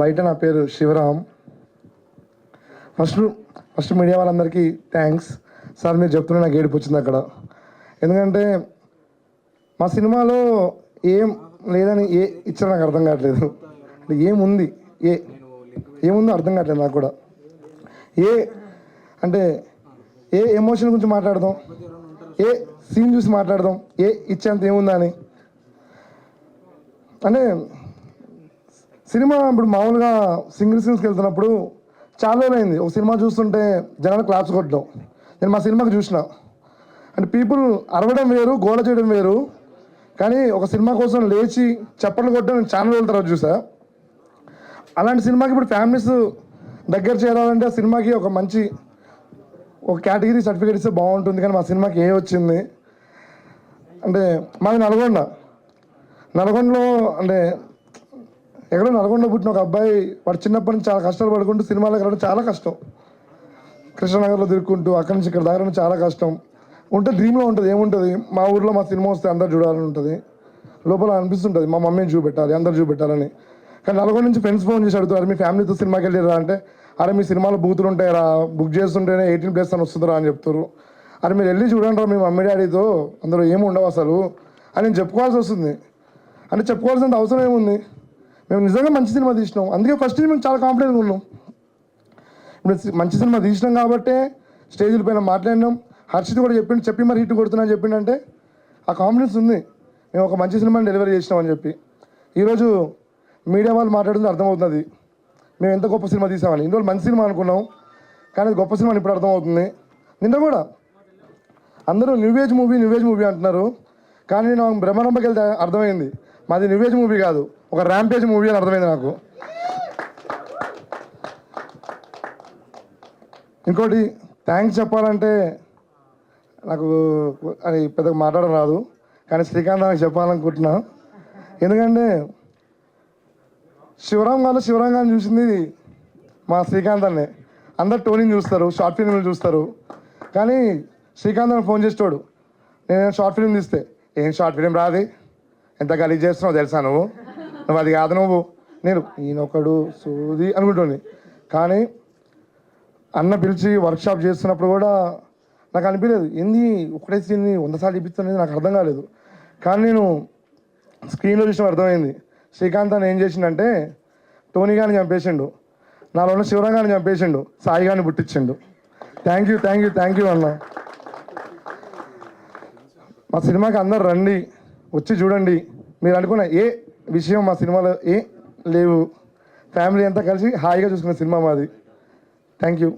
బయట నా పేరు శివరామ్. ఫస్ట్ ఫస్ట్ మీడియా వాళ్ళందరికీ థ్యాంక్స్. సార్ మీరు చెప్తున్నా నాకు ఏడుపు వచ్చింది అక్కడ. ఎందుకంటే మా సినిమాలో ఏం లేదని ఏ ఇచ్చారో నాకు అర్థం కావట్లేదు. అంటే ఏముంది, ఏముందో అర్థం కావట్లేదు నాకు కూడా. ఏ అంటే ఏ ఎమోషన్ గురించి మాట్లాడదాం, ఏ సీన్ చూసి మాట్లాడదాం, ఏ ఇచ్చేంత ఏముందా అని. అంటే సినిమా ఇప్పుడు మామూలుగా సింగిల్ సీన్స్కి వెళ్తున్నప్పుడు చాలా రోజులైంది ఒక సినిమా చూస్తుంటే జనాలు క్లాప్స్ కొట్టడం. నేను మా సినిమాకి చూసిన అంటే పీపుల్ అరవడం వేరు, గోల చేయడం వేరు. కానీ ఒక సినిమా కోసం లేచి చప్పట్లు కొట్టడం నేను చాలా రోజుల తర్వాత చూసా. అలాంటి సినిమాకి ఇప్పుడు ఫ్యామిలీస్ దగ్గర చేరాలంటే ఆ సినిమాకి ఒక మంచి ఒక కేటగిరీ సర్టిఫికేట్ ఇస్తే బాగుంటుంది. కానీ మా సినిమాకి ఏ వచ్చింది అంటే మాది నల్గొండలో అంటే ఎక్కడో నల్గొండలో పుట్టిన ఒక అబ్బాయి వాడు చిన్నప్పటి నుంచి చాలా కష్టాలు పడుకుంటూ సినిమాలకు రావడం చాలా కష్టం. కృష్ణనగర్లో తిరుక్కుంటూ అక్కడి నుంచి ఇక్కడ దగ్గర చాలా కష్టం ఉంటే డ్రీమ్లో ఉంటుంది. ఏముంటుంది, మా ఊర్లో మా సినిమా వస్తే అందరు చూడాలని ఉంటుంది, లోపల అనిపిస్తుంటుంది మా మమ్మీని చూపెట్టాలి, అందరు చూపెట్టాలని. కానీ నల్గొండ నుంచి ఫ్రెండ్స్ ఫోన్ చేసి అడుగుతారు మీ ఫ్యామిలీతో సినిమాకి వెళ్ళిరా అంటే, అరే మీ సినిమాలో బూతులు ఉంటాయరా, బుక్ చేస్తుంటేనే 18+ అని వస్తుందిరా అని చెప్తారు. అరే మీరు వెళ్ళి చూడండి రా మీ మమ్మీ డాడీతో, అందులో ఏమి ఉండవు అసలు అని నేను చెప్పుకోవాల్సి వస్తుంది. అంటే చెప్పుకోవాల్సినంత అవసరం ఏముంది, మేము నిజంగా మంచి సినిమా తీసినాం. అందుకే ఫస్ట్ మేము చాలా కాన్ఫిడెంట్గా ఉన్నాం. ఇప్పుడు మంచి సినిమా తీసినాం కాబట్టే స్టేజ్ల పైన మాట్లాడినాం. హర్షిత్ కూడా చెప్పి మరి హిట్ కొడుతున్నా అని చెప్పిండంటే ఆ కాన్ఫిడెన్స్ ఉంది మేము ఒక మంచి సినిమాని డెలివరీ చేసినామని చెప్పి. ఈరోజు మీడియా వాళ్ళు మాట్లాడుతుంటే అర్థమవుతుంది మేము ఎంత గొప్ప సినిమా తీసామని. ఇన్ని రోజులు మంచి సినిమా అనుకున్నాం కానీ అది గొప్ప సినిమా అని ఇప్పుడు అర్థమవుతుంది. నిన్న కూడా అందరూ న్యూ ఏజ్ మూవీ అంటున్నారు. కానీ నాకు బ్రహ్మరంభకి వెళ్తే అర్థమైంది మాది న్యూ ఏజ్ మూవీ కాదు, ఒక ర్యాంపేజ్ మూవీ అని అర్థమైంది నాకు. ఇంకోటి థ్యాంక్స్ చెప్పాలంటే నాకు అది పెద్దగా మాట్లాడడం రాదు, కానీ శ్రీకాంత్ నాకు చెప్పాలనుకుంటున్నా. ఎందుకంటే శివరామ్ గారిని చూసింది మా శ్రీకాంత్ అన్నే. అందరు టోనీని చూస్తారు, షార్ట్ ఫిల్మ్లు చూస్తారు, కానీ శ్రీకాంత్ అని ఫోన్ చేసేటోడు. నేను షార్ట్ ఫిల్మ్ తీస్తే ఏం షార్ట్ ఫిల్మ్ రాది, ఎంత గలీజ్ చేస్తున్నావు తెలుసా నువ్వు అది కాదు నువ్వు, నేను ఈయనొకడు సూది అనుకుంటుంది. కానీ అన్న పిలిచి వర్క్షాప్ చేస్తున్నప్పుడు కూడా నాకు అనిపించలేదు ఏంది ఒకటే సీన్ని 100 సార్లు చూపిస్తుంది నాకు అర్థం కాలేదు. కానీ నేను స్క్రీన్లో చూసిన అర్థమైంది శ్రీకాంత్ అని ఏం చేసిండంటే టోనీ గారిని చంపేసిండు, నాలో ఉన్న శివరాం గారిని చంపేసిండు, సాయి గారిని పుట్టించిండు. థ్యాంక్ యూ అన్న. మా సినిమాకి అందరు రండి, వచ్చి చూడండి. మీరు అనుకున్న ఏ విషయం మా సినిమాలో ఏ లేవు, ఫ్యామిలీ అంతా కలిసి హాయిగా చూసుకున్న సినిమా మాది. Thank you.